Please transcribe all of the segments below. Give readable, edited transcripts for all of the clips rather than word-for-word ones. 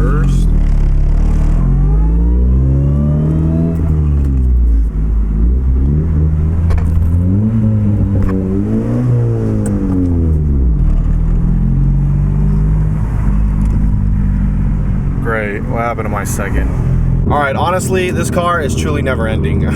first. Great, what happened to my second? All right, honestly, this car is truly never ending.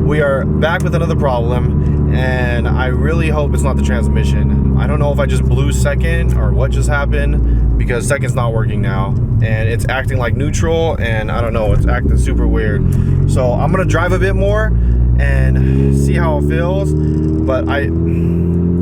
We are back with another problem, and I really hope it's not the transmission. I don't know if I just blew second or what just happened, because second's not working now, and it's acting like neutral, and I don't know, it's acting super weird. So I'm gonna drive a bit more and see how it feels, but I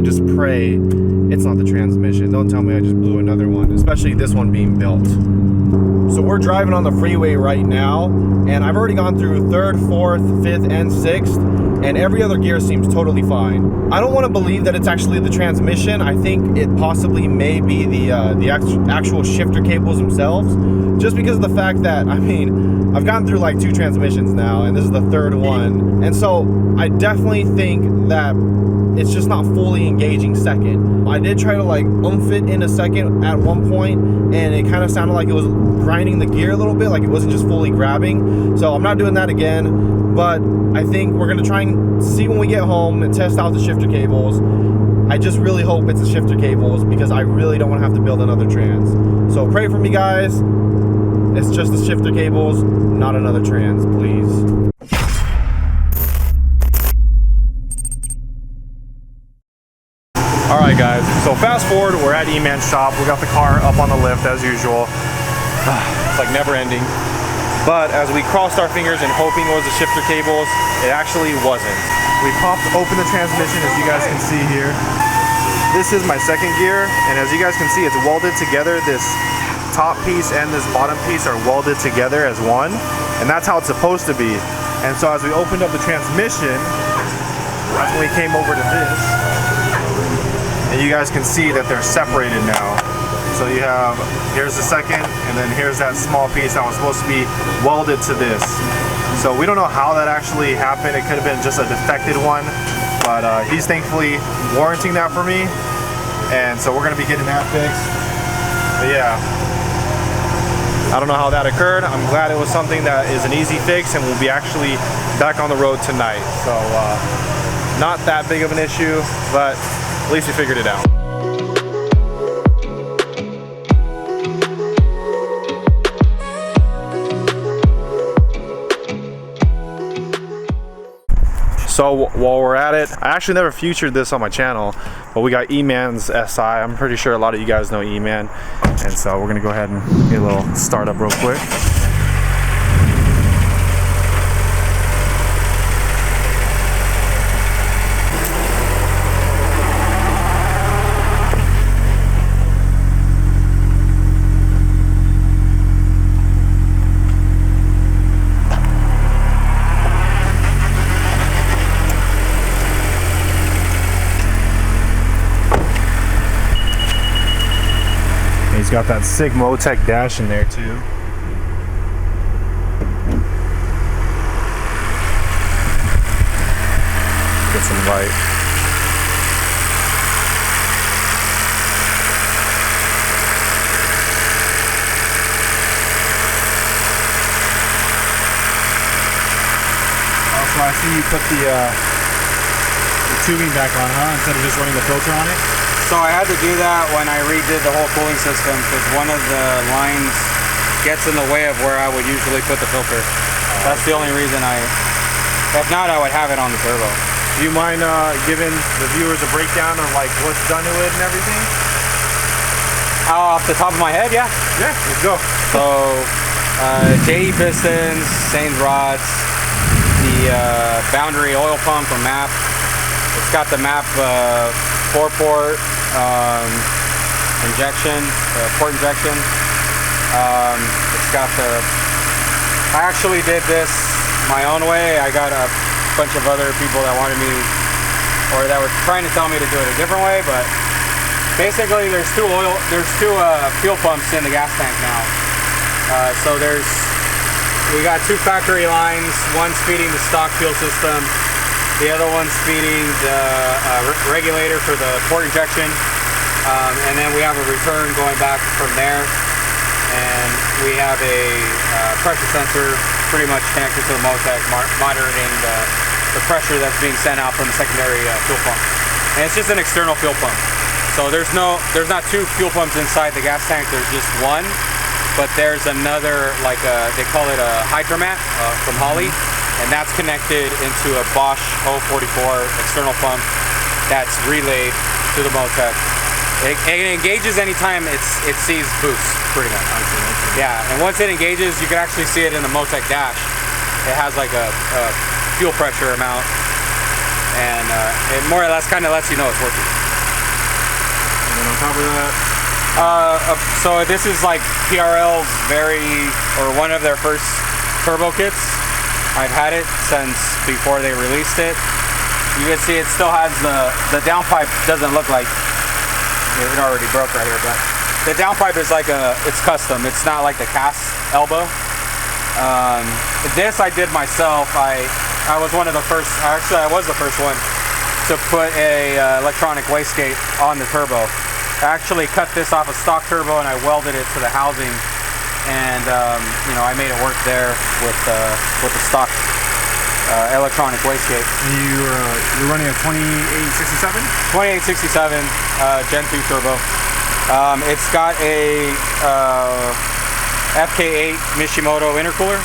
just pray it's not the transmission. Don't tell me I just blew another one, especially this one being built. So we're driving on the freeway right now, and I've already gone through 3rd, 4th, 5th, and 6th, and every other gear seems totally fine. I don't want to believe that it's actually the transmission. I think it possibly may be the actual shifter cables themselves, just because of the fact that, I mean, I've gone through like 2 transmissions now, and this is the 3rd one, and so I definitely think that it's just not fully engaging second. I did try to like oomph it in a second at one point, and it kind of sounded like it was grinding the gear a little bit, like it wasn't just fully grabbing. So I'm not doing that again, but I think we're gonna try and see when we get home and test out the shifter cables. I just really hope it's the shifter cables, because I really don't want to have to build another trans. So pray for me, guys. It's just the shifter cables, not another trans, please. Alright guys, so fast forward, we're at E-Man's shop. We got the car up on the lift as usual. It's like never ending. But as we crossed our fingers and hoping it was the shifter cables, it actually wasn't. We popped open the transmission, as you guys can see here. This is my second gear, and as you guys can see, it's welded together. This top piece and this bottom piece are welded together as one, and that's how it's supposed to be. And so as we opened up the transmission, that's when we came over to this. And you guys can see that they're separated now. So you have, here's the second, and then here's that small piece that was supposed to be welded to this. So we don't know how that actually happened. It could have been just a defected one, but he's thankfully warranting that for me. And so we're gonna be getting that fixed. But yeah, I don't know how that occurred. I'm glad it was something that is an easy fix, and we'll be actually back on the road tonight. So not that big of an issue, but at least we figured it out. So while we're at it, I actually never featured this on my channel, but we got E-Man's SI. I'm pretty sure a lot of you guys know E-Man. And so we're gonna go ahead and get a little startup real quick. He's got that sick Motec dash in there too. Get some light. Also, I see you put the tubing back on, huh? Instead of just running the filter on it? So I had to do that when I redid the whole cooling system, because one of the lines gets in the way of where I would usually put the filter. That's the only reason if not, I would have it on the turbo. Do you mind giving the viewers a breakdown of like what's done to it and everything? Off the top of my head, yeah. Yeah, let's go. So, JD pistons, Sains rods, the boundary oil pump from Appt. It's got the MAP 4-port injection, port injection. It's got the, I actually did this my own way. I got a bunch of other people that wanted me, or that were trying to tell me to do it a different way, but basically there's two fuel pumps in the gas tank now. So we got 2 factory lines, one's feeding the stock fuel system, the other one's feeding the regulator for the port injection, and then we have a return going back from there. and we have a pressure sensor pretty much connected to the Motec, monitoring the pressure that's being sent out from the secondary fuel pump. And it's just an external fuel pump. So there's not two fuel pumps inside the gas tank, there's just one. But there's another, like they call it a hydromat from Holley, and that's connected into a Bosch 044 external pump that's relayed to the Motec. It engages anytime it sees boost, pretty much. Yeah, and once it engages, you can actually see it in the Motec dash. It has like a fuel pressure amount, and it more or less kind of lets you know it's working. And then on top of that, so this is like PRL's one of their first turbo kits. I've had it since before they released it. You can see it still has the downpipe. Doesn't look like it already broke right here, but the downpipe is like it's custom. It's not like the cast elbow. This I did myself. I was one of the first. Actually, I was the first one to put a electronic wastegate on the turbo. I actually cut this off a stock turbo and I welded it to the housing, and you know, I made it work there with the stock electronic wastegate. You're running a 2867? 2867 Gen 2 turbo. It's got a FK8 Mishimoto intercooler.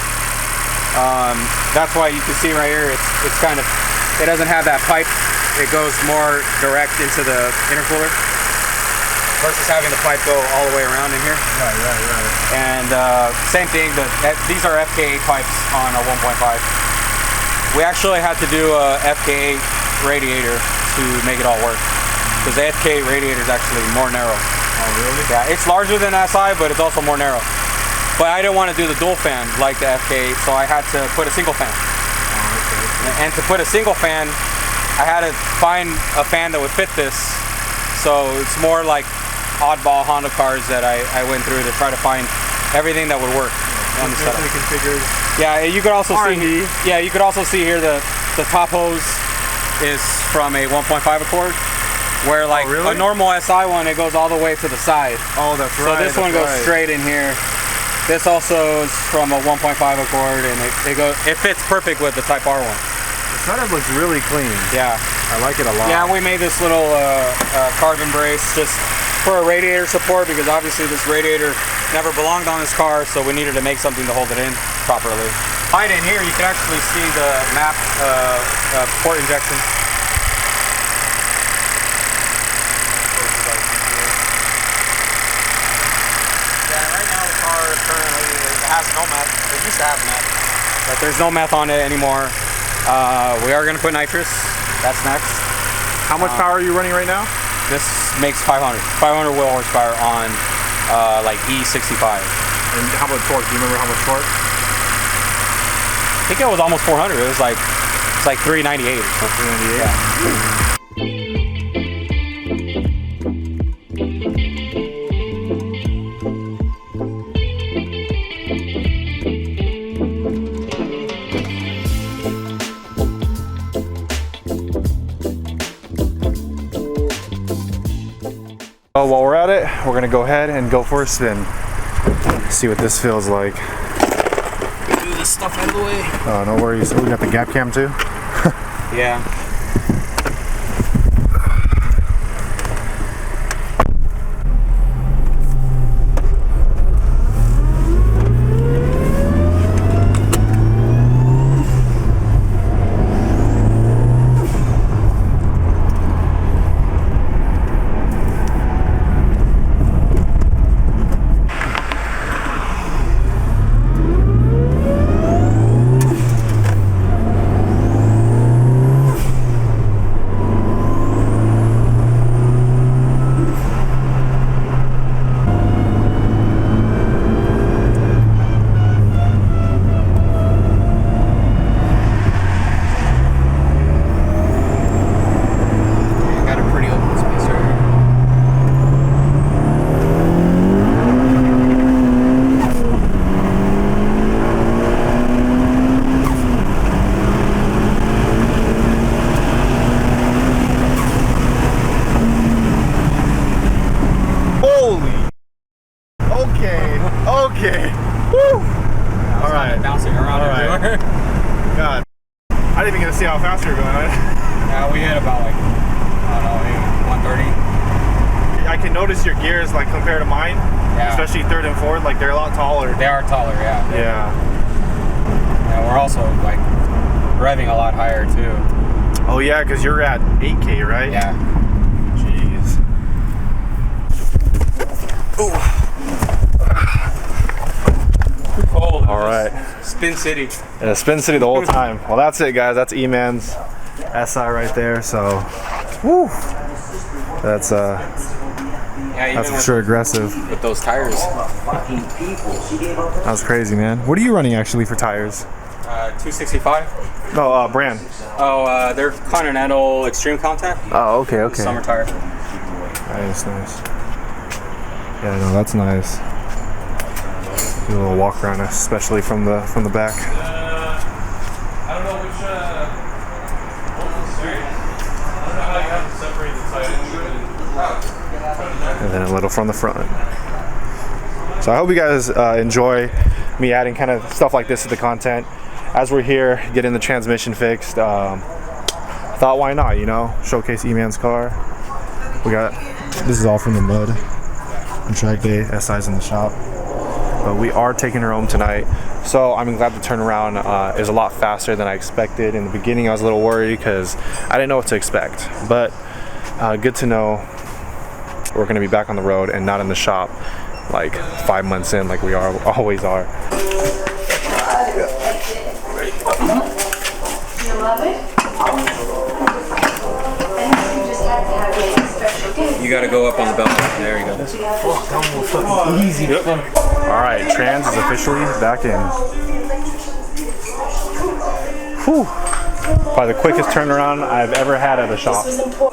That's why you can see right here, it's kind of, it doesn't have that pipe. It goes more direct into the intercooler versus having the pipe go all the way around in here. Right. And same thing, these are FK8 pipes on a 1.5. We actually had to do a FK8 radiator to make it all work, because the FK8 radiator is actually more narrow. Oh, really? Yeah, it's larger than SI, but it's also more narrow. But I didn't want to do the dual fan like the FK8, so I had to put a single fan. Oh, okay. And to put a single fan, I had to find a fan that would fit this. So it's more like oddball Honda cars that I went through to try to find everything that would work on the setup. Configured. Yeah, you could also R&D. see. Yeah, you could also see here the top hose is from a 1.5 Accord, where like really? a normal SI one, it goes all the way to the side. Oh, that's right. So this one goes straight in here. This also is from a 1.5 Accord, and it fits perfect with the Type R one. The setup looks really clean. Yeah, I like it a lot. yeah. We made this little carbon brace just for a radiator support, because obviously this radiator never belonged on this car, so we needed to make something to hold it in properly. Hide in here, you can actually see the map port injection. Yeah, right now the car currently has no meth. It used to have meth, but there's no meth on it anymore. We are going to put nitrous. That's next. How much power are you running right now? This makes 500 wheel horsepower on like E65. And how about torque? Do you remember how much torque? I think it was almost 400. It was like, it's like 398 or something. 398? Yeah. While we're at it, we're gonna go ahead and go for a spin. See what this feels like. Move this stuff out of the way. Oh, no worries. Oh, we got the gap cam too? Yeah. Okay. Woo! All right. Bouncing around everywhere. God. I didn't even get to see how fast you were going, right? Yeah, we hit about like, I don't know, maybe 130. I can notice your gears, like, compared to mine, especially third and fourth, like, they're a lot taller. They are taller, yeah. Yeah. And we're also, like, revving a lot higher, too. Oh, yeah, because you're at 8K, right? Yeah. Jeez. Ooh. Cold. All right. Spin City. Yeah, Spin City the whole time. Well, that's it, guys. That's E-Man's SI right there. So, woo. That's for sure aggressive. With those tires. That's crazy, man. What are you running actually for tires? 265. Oh, brand. Oh, they're Continental Extreme Contact. Oh, okay, okay. Summer tire. Nice, nice. Yeah, no, that's nice. Do a little walk around, especially from the back. I don't know which. I don't know how you have to separate the side. And then a little from the front. So I hope you guys enjoy me adding kind of stuff like this to the content. As we're here getting the transmission fixed, thought why not, you know, showcase E-Man's car. We got, this is all from the mud on track day, SI's in the shop. But we are taking her home tonight. So I'm glad the turnaround is a lot faster than I expected. In the beginning I was a little worried because I didn't know what to expect. But good to know we're gonna be back on the road and not in the shop like 5 months in like we always are. You gotta go up on the belt. There you go. Easy. Yep. All right, trans is officially back in. Whew. Probably the quickest turnaround I've ever had at a shop.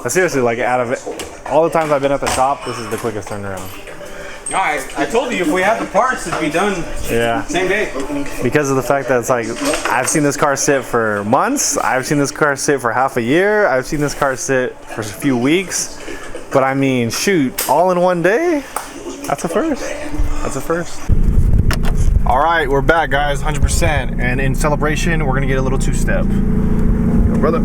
Seriously, like out of all the times I've been at the shop, this is the quickest turnaround. No, I told you if we had the parts, it'd be done. Yeah. Same day. Because of the fact that it's like, I've seen this car sit for months. I've seen this car sit for half a year. I've seen this car sit for a few weeks. But I mean, shoot, all in one day? That's a first. That's a first. All right, we're back, guys, 100%. And in celebration, we're gonna get a little two-step. Go, brother.